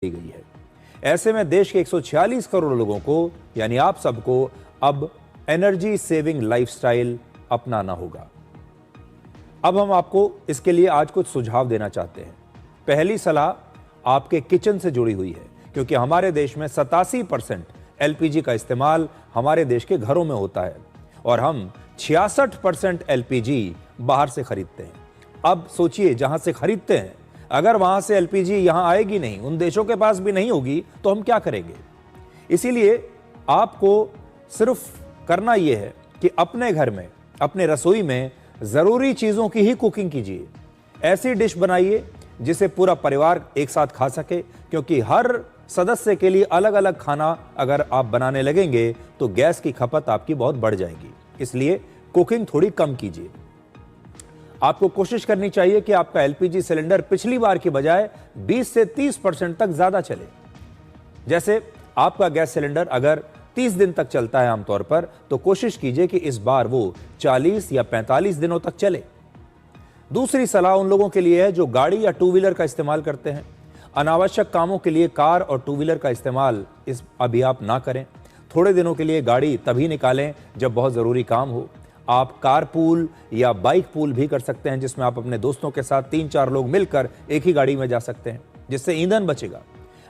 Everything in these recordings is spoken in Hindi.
दी गई है। ऐसे में देश के 146 करोड़ लोगों को यानी आप सबको अब एनर्जी सेविंग लाइफस्टाइल अपनाना होगा। अब हम आपको इसके लिए आज कुछ सुझाव देना चाहते हैं। पहली सलाह आपके किचन से जुड़ी हुई है, क्योंकि हमारे देश में 87% एलपीजी का इस्तेमाल हमारे देश के घरों में होता है और हम 66% एलपीजी बाहर से खरीदते हैं। अब सोचिए, जहां से खरीदते हैं अगर वहां से एलपीजी यहां आएगी नहीं, उन देशों के पास भी नहीं होगी, तो हम क्या करेंगे? इसीलिए आपको सिर्फ करना यह है कि अपने घर में, अपने रसोई में जरूरी चीजों की ही कुकिंग कीजिए। ऐसी डिश बनाइए जिसे पूरा परिवार एक साथ खा सके, क्योंकि हर सदस्य के लिए अलग अलग खाना अगर आप बनाने लगेंगे तो गैस की खपत आपकी बहुत बढ़ जाएगी। इसलिए कुकिंग थोड़ी कम कीजिए। आपको कोशिश करनी चाहिए कि आपका एलपीजी सिलेंडर पिछली बार की बजाय 20 से 30% तक ज्यादा चले। जैसे आपका गैस सिलेंडर अगर 30 दिन तक चलता है आमतौर पर, तो कोशिश कीजिए कि इस बार वो 40 या 45 दिनों तक चले। दूसरी सलाह उन लोगों के लिए है जो गाड़ी या टू व्हीलर का इस्तेमाल करते हैं। अनावश्यक कामों के लिए कार और टू व्हीलर का इस्तेमाल अभी आप ना करें। थोड़े दिनों के लिए गाड़ी तभी निकालें जब बहुत ज़रूरी काम हो। आप कार पूल या बाइक पूल भी कर सकते हैं, जिसमें आप अपने दोस्तों के साथ 3-4 लोग मिलकर एक ही गाड़ी में जा सकते हैं, जिससे ईंधन बचेगा।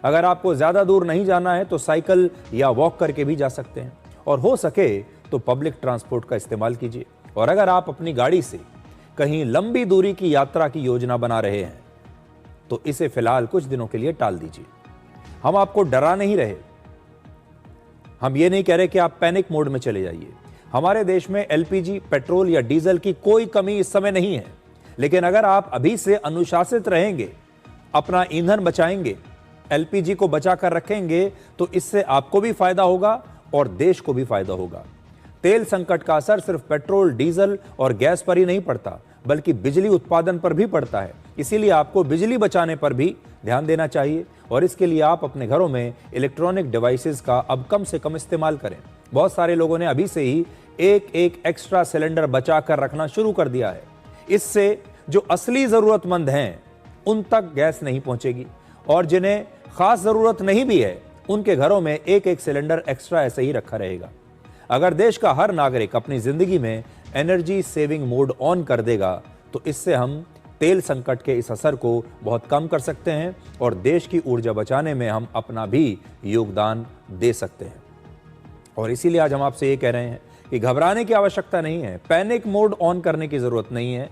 अगर आपको ज़्यादा दूर नहीं जाना है तो साइकिल या वॉक करके भी जा सकते हैं, और हो सके तो पब्लिक ट्रांसपोर्ट का इस्तेमाल कीजिए। और अगर आप अपनी गाड़ी से कहीं लंबी दूरी की यात्रा की योजना बना रहे हैं तो इसे फिलहाल कुछ दिनों के लिए टाल दीजिए। हम आपको डरा नहीं रहे, हम ये नहीं कह रहे कि आप पैनिक मोड में चले जाइए। हमारे देश में एलपीजी, पेट्रोल या डीजल की कोई कमी इस समय नहीं है, लेकिन अगर आप अभी से अनुशासित रहेंगे, अपना ईंधन बचाएंगे, एलपीजी को बचा कर रखेंगे, तो इससे आपको भी फायदा होगा और देश को भी फायदा होगा। तेल संकट का असर सिर्फ पेट्रोल, डीजल और गैस पर ही नहीं पड़ता, बल्कि बिजली उत्पादन पर भी पड़ता है। इसीलिए आपको बिजली बचाने पर भी ध्यान देना चाहिए, और इसके लिए आप अपने घरों में इलेक्ट्रॉनिक डिवाइसेस का अब कम से कम इस्तेमाल करें। बहुत सारे लोगों ने अभी से ही एक एक्स्ट्रा सिलेंडर बचा कर रखना शुरू कर दिया है। इससे जो असली जरूरतमंद हैं उन तक गैस नहीं पहुंचेगी, और जिन्हें खास जरूरत नहीं भी है उनके घरों में एक सिलेंडर एक्स्ट्रा ऐसे ही रखा रहेगा। अगर देश का हर नागरिक अपनी जिंदगी में एनर्जी सेविंग मोड ऑन कर देगा तो इससे हम तेल संकट के इस असर को बहुत कम कर सकते हैं और देश की ऊर्जा बचाने में हम अपना भी योगदान दे सकते हैं। और इसीलिए आज हम आपसे ये कह रहे हैं कि घबराने की आवश्यकता नहीं है, पैनिक मोड ऑन करने की जरूरत नहीं है।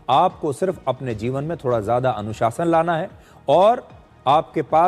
आपको सिर्फ अपने जीवन में थोड़ा ज्यादा अनुशासन लाना है, और आपके पास